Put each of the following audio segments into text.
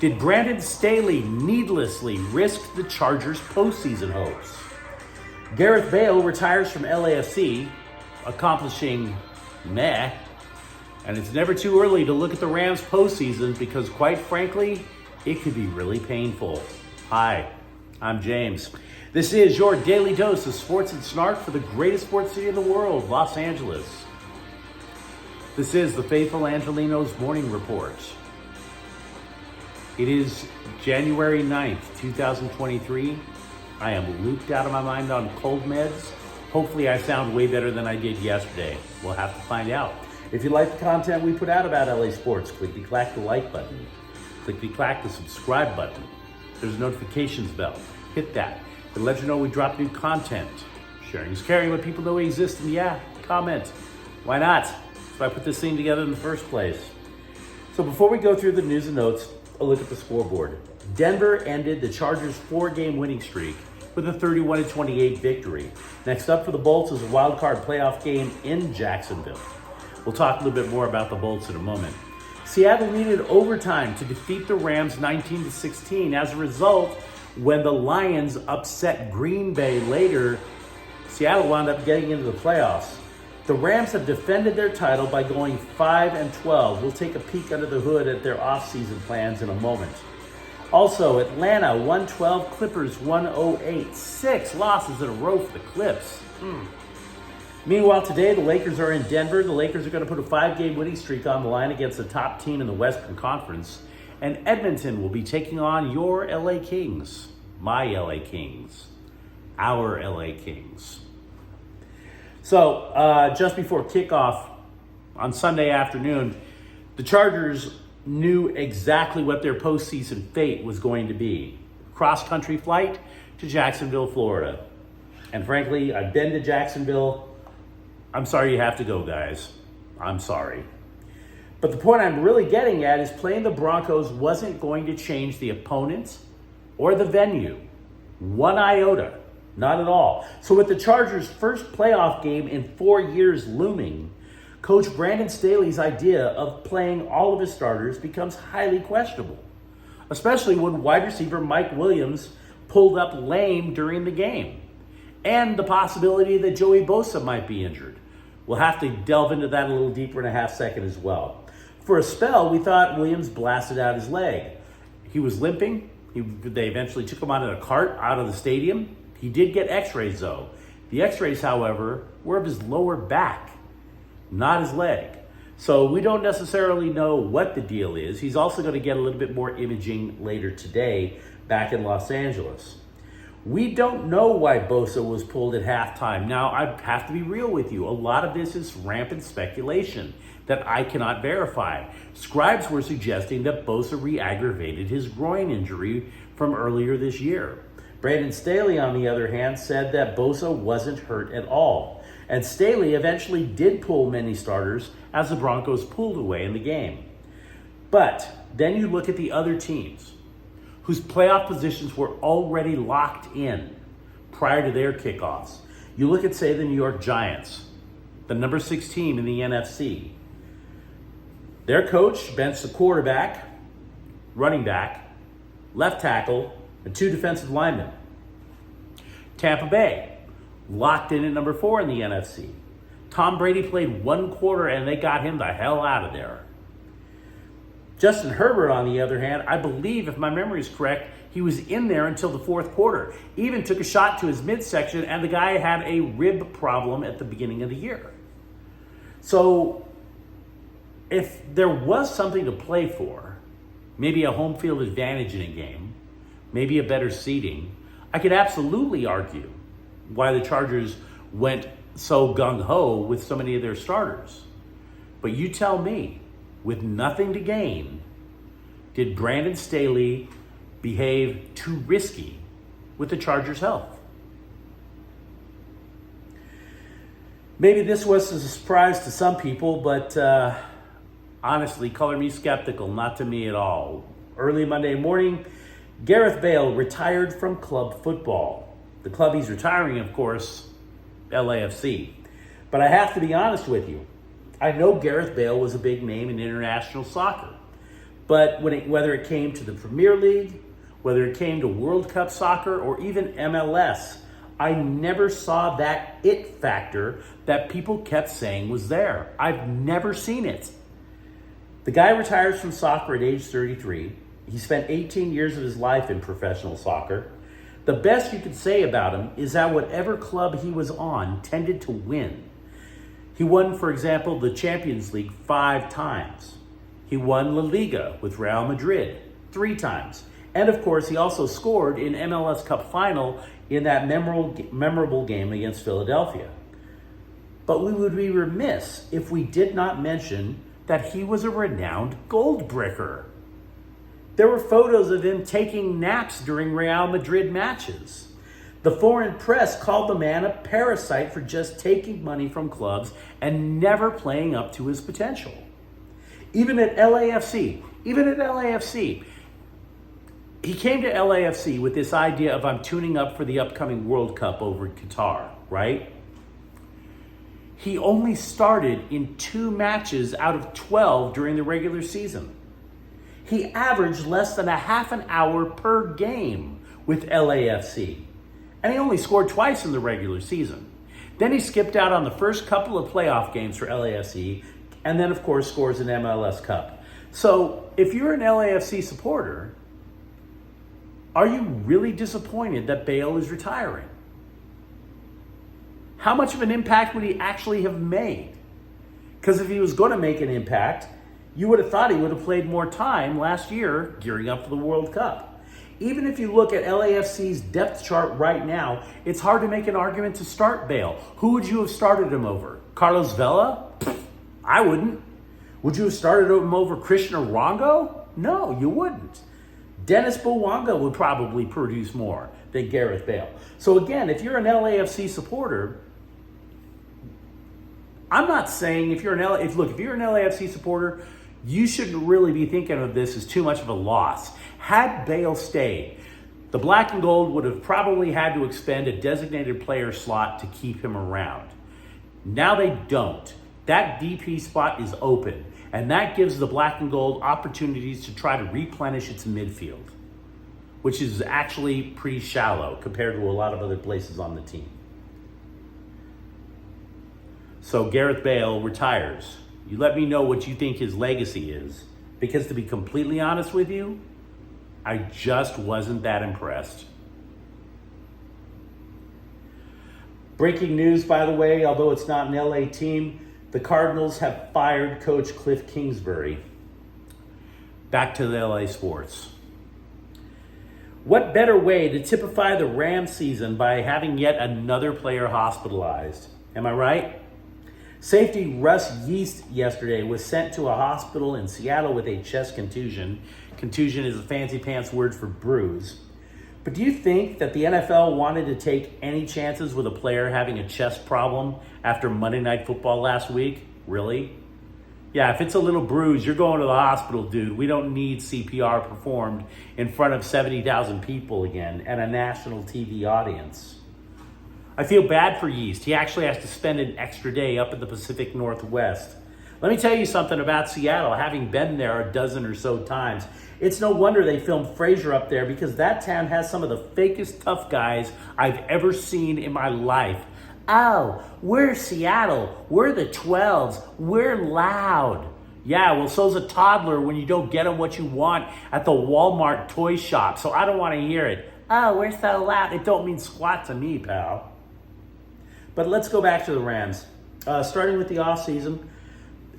Did Brandon Staley needlessly risk the Chargers' postseason hopes? Gareth Bale retires from LAFC, accomplishing meh. And it's never too early to look at the Rams' postseason because, quite frankly, it could be really painful. Hi, I'm James. This is your daily dose of sports and snark for the greatest sports city in the world, Los Angeles. This is the faithful Angelenos Morning Report. It is January 9th, 2023. I am looped out of my mind on cold meds. Hopefully I sound way better than I did yesterday. We'll have to find out. If you like the content we put out about LA sports, clickety-clack the like button. Clickety-clack the subscribe button. There's a notifications bell. Hit that. It lets you know we drop new content. Sharing is caring, let people know we exist, and yeah, comment. Why not? That's why I put this thing together in the first place. So before we go through the news and notes, a look at the scoreboard. Denver ended the Chargers' 4-game winning streak with a 31-28 victory. Next up for the Bolts is a wild card playoff game in Jacksonville. We'll talk a little bit more about the Bolts in a moment. Seattle needed overtime to defeat the Rams 19-16. As a result, when the Lions upset Green Bay later, Seattle wound up getting into the playoffs. The Rams have defended their title by going 5-12. We'll take a peek under the hood at their offseason plans in a moment. Also, Atlanta 112, Clippers 108. 6 losses in a row for the Clips. Meanwhile, today the Lakers are in Denver. The Lakers are going to put a 5-game winning streak on the line against the top team in the Western Conference. And Edmonton will be taking on your LA Kings. My LA Kings. Our LA Kings. So, just before kickoff on Sunday afternoon, the Chargers knew exactly what their postseason fate was going to be. Cross-country flight to Jacksonville, Florida. And frankly, I've been to Jacksonville. I'm sorry you have to go, guys. I'm sorry. But the point I'm really getting at is playing the Broncos wasn't going to change the opponent or the venue. One iota. Not at all. So with the Chargers' first playoff game in 4 years looming, Coach Brandon Staley's idea of playing all of his starters becomes highly questionable, especially when wide receiver Mike Williams pulled up lame during the game, and the possibility that Joey Bosa might be injured. We'll have to delve into that a little deeper in a half second as well. For a spell, we thought Williams blasted out his leg. He was limping. They eventually took him out in a cart out of the stadium. He did get x-rays though. The x-rays, however, were of his lower back, not his leg. So we don't necessarily know what the deal is. He's also going to get a little bit more imaging later today back in Los Angeles. We don't know why Bosa was pulled at halftime. Now, I have to be real with you. A lot of this is rampant speculation that I cannot verify. Scribes were suggesting that Bosa re-aggravated his groin injury from earlier this year. Brandon Staley, on the other hand, said that Bosa wasn't hurt at all. And Staley eventually did pull many starters as the Broncos pulled away in the game. But then you look at the other teams whose playoff positions were already locked in prior to their kickoffs. You look at, say, the New York Giants, the number 6 team in the NFC. Their coach benched the quarterback, running back, left tackle, and 2 defensive linemen. Tampa Bay, locked in at number 4 in the NFC. Tom Brady played 1 quarter and they got him the hell out of there. Justin Herbert, on the other hand, I believe, if my memory is correct, he was in there until the 4th quarter. Even took a shot to his midsection, and the guy had a rib problem at the beginning of the year. So, if there was something to play for, maybe a home field advantage in a game, maybe a better seating, I could absolutely argue why the Chargers went so gung-ho with so many of their starters. But you tell me, with nothing to gain, did Brandon Staley behave too risky with the Chargers' health? Maybe this was a surprise to some people, but honestly, color me skeptical, not to me at all. Early Monday morning, Gareth Bale retired from club football. The club he's retiring, of course, LAFC. But I have to be honest with you. I know Gareth Bale was a big name in international soccer. But whether it came to the Premier League, whether it came to World Cup soccer, or even MLS, I never saw that it factor that people kept saying was there. I've never seen it. The guy retires from soccer at age 33. He spent 18 years of his life in professional soccer. The best you could say about him is that whatever club he was on tended to win. He won, for example, the Champions League 5 times. He won La Liga with Real Madrid 3 times. And of course, he also scored in MLS Cup final in that memorable game against Philadelphia. But we would be remiss if we did not mention that he was a renowned gold bricker. There were photos of him taking naps during Real Madrid matches. The foreign press called the man a parasite for just taking money from clubs and never playing up to his potential. Even at LAFC, he came to LAFC with this idea of I'm tuning up for the upcoming World Cup over in Qatar, right? He only started in 2 matches out of 12 during the regular season. He averaged less than a half an hour per game with LAFC. And he only scored twice in the regular season. Then he skipped out on the first couple of playoff games for LAFC, and then, of course, scores an MLS Cup. So if you're an LAFC supporter, are you really disappointed that Bale is retiring? How much of an impact would he actually have made? Because if he was going to make an impact, you would have thought he would have played more time last year gearing up for the World Cup. Even if you look at LAFC's depth chart right now, it's hard to make an argument to start Bale. Who would you have started him over? Carlos Vela? I wouldn't. Would you have started him over Christian Arango? No, you wouldn't. Dennis Bouanga would probably produce more than Gareth Bale. So again, if you're an LAFC supporter, I'm not saying if you're an LAFC supporter, you shouldn't really be thinking of this as too much of a loss. Had Bale stayed, the black and gold would have probably had to expend a designated player slot to keep him around. Now they don't. That DP spot is open, and that gives the black and gold opportunities to try to replenish its midfield, which is actually pretty shallow compared to a lot of other places on the team. So Gareth Bale retires. You let me know what you think his legacy is, because to be completely honest with you, I just wasn't that impressed. Breaking news, by the way, although it's not an LA team, the Cardinals have fired coach Cliff Kingsbury. Back to the LA sports. What better way to typify the Rams season by having yet another player hospitalized? Am I right? Safety Russ Yeast yesterday was sent to a hospital in Seattle with a chest contusion. Contusion is a fancy pants word for bruise. But do you think that the NFL wanted to take any chances with a player having a chest problem after Monday Night Football last week? Really? Yeah, if it's a little bruise, you're going to the hospital, dude. We don't need CPR performed in front of 70,000 people again and a national TV audience. I feel bad for Yeast. He actually has to spend an extra day up in the Pacific Northwest. Let me tell you something about Seattle, having been there a dozen or so times. It's no wonder they filmed Frasier up there, because that town has some of the fakest tough guys I've ever seen in my life. Oh, we're Seattle. We're the 12s. We're loud. Yeah, well, so's a toddler when you don't get them what you want at the Walmart toy shop, so I don't want to hear it. Oh, we're so loud. It don't mean squat to me, pal. But let's go back to the Rams. Starting with the offseason,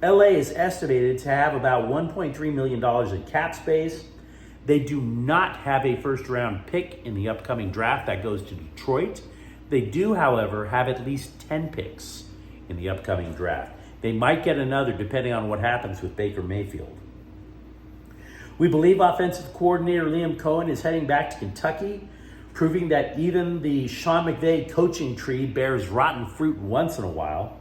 LA is estimated to have about $1.3 million in cap space. They do not have a first-round pick in the upcoming draft that goes to Detroit. They do, however, have at least 10 picks in the upcoming draft. They might get another depending on what happens with Baker Mayfield. We believe offensive coordinator Liam Cohen is heading back to Kentucky, proving that even the Sean McVay coaching tree bears rotten fruit once in a while.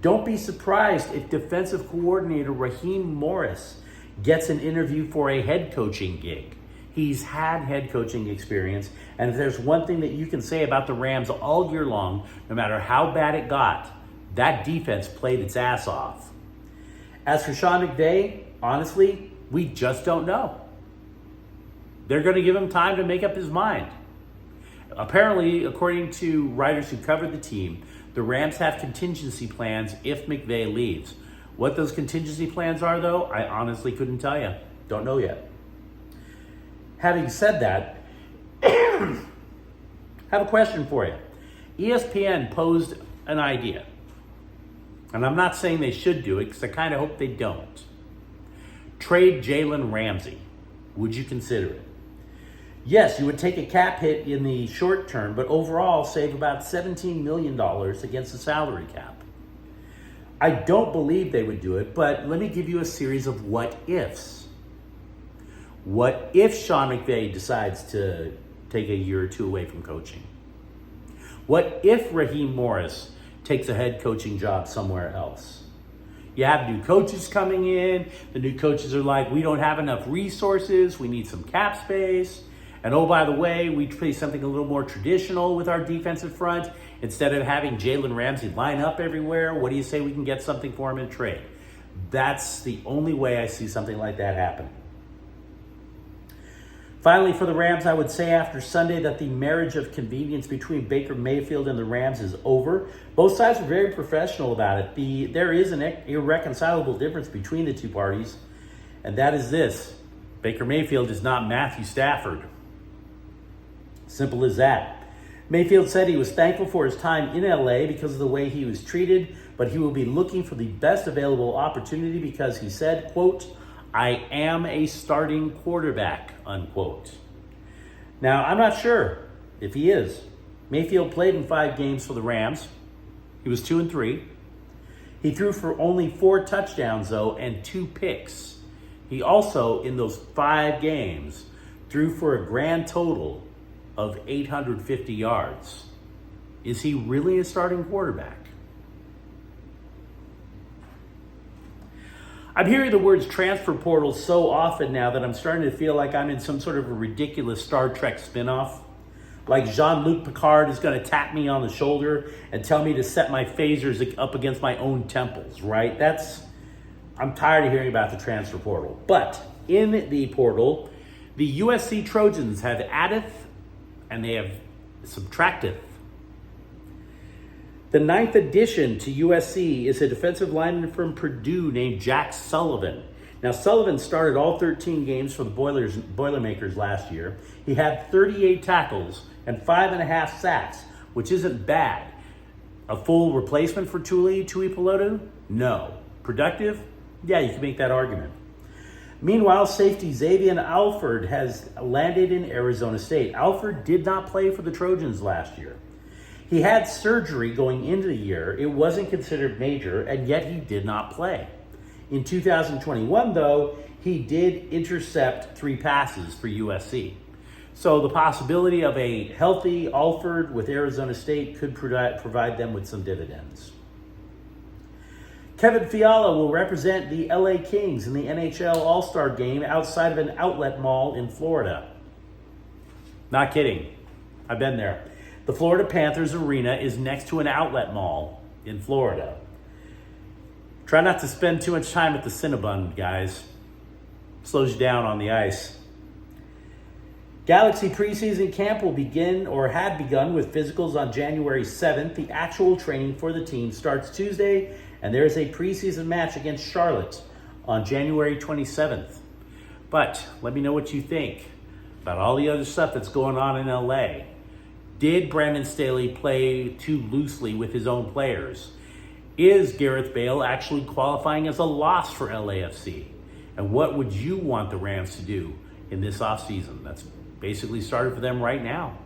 Don't be surprised if defensive coordinator Raheem Morris gets an interview for a head coaching gig. He's had head coaching experience, and if there's one thing that you can say about the Rams all year long, no matter how bad it got, that defense played its ass off. As for Sean McVay, honestly, We just don't know. They're going to give him time to make up his mind. Apparently, according to writers who covered the team, the Rams have contingency plans if McVay leaves. What those contingency plans are, though, I honestly couldn't tell you. Don't know yet. Having said that, I have a question for you. ESPN posed an idea, and I'm not saying they should do it because I kind of hope they don't. Trade Jalen Ramsey. Would you consider it? Yes, you would take a cap hit in the short term, but overall save about $17 million against the salary cap. I don't believe they would do it, but let me give you a series of what ifs. What if Sean McVay decides to take a year or two away from coaching? What if Raheem Morris takes a head coaching job somewhere else? You have new coaches coming in. The new coaches are like, we don't have enough resources. We need some cap space. And oh, by the way, we play something a little more traditional with our defensive front. Instead of having Jalen Ramsey line up everywhere, what do you say we can get something for him in trade? That's the only way I see something like that happening. Finally, for the Rams, I would say after Sunday that the marriage of convenience between Baker Mayfield and the Rams is over. Both sides are very professional about it. There is an irreconcilable difference between the two parties, and that is this. Baker Mayfield is not Matthew Stafford. Simple as that. Mayfield said he was thankful for his time in LA because of the way he was treated, but he will be looking for the best available opportunity because he said, quote, I am a starting quarterback, unquote. Now, I'm not sure if he is. Mayfield played in 5 games for the Rams. He was 2-3. He threw for only 4 touchdowns, though, and 2 picks. He also, in those 5 games, threw for a grand total of 850 yards. Is he really a starting quarterback? I'm hearing the words transfer portal so often now that I'm starting to feel like I'm in some sort of a ridiculous Star Trek spinoff. Like Jean-Luc Picard is going to tap me on the shoulder and tell me to set my phasers up against my own temples, right? I'm tired of hearing about the transfer portal. But in the portal, the USC Trojans have addeth and they have subtracteth. The 9th addition to USC is a defensive lineman from Purdue named Jack Sullivan. Now, Sullivan started all 13 games for the Boilermakers last year. He had 38 tackles and 5.5 sacks, which isn't bad. A full replacement for Tuli Tuipulotu? No. Productive? Yeah, you can make that argument. Meanwhile, safety Xavier Alford has landed in Arizona State. Alford did not play for the Trojans last year. He had surgery going into the year. It wasn't considered major, and yet he did not play. In 2021, though, he did intercept 3 passes for USC. So the possibility of a healthy Alford with Arizona State could provide them with some dividends. Kevin Fiala will represent the LA Kings in the NHL All-Star Game outside of an outlet mall in Florida. Not kidding. I've been there. The Florida Panthers Arena is next to an outlet mall in Florida. Try not to spend too much time at the Cinnabon, guys. Slows you down on the ice. Galaxy preseason camp will begin or had begun with physicals on January 7th. The actual training for the team starts Tuesday, and there is a preseason match against Charlotte on January 27th. But let me know what you think about all the other stuff that's going on in LA. Did Brandon Staley play too loosely with his own players? Is Gareth Bale actually qualifying as a loss for LAFC? And what would you want the Rams to do in this offseason? That's basically started for them right now.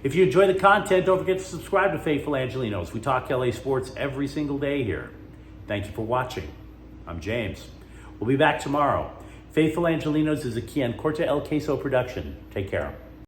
If you enjoy the content, don't forget to subscribe to Faithful Angelenos. We talk LA sports every single day here. Thank you for watching. I'm James. We'll be back tomorrow. Faithful Angelenos is a Quian Corte El Queso production. Take care.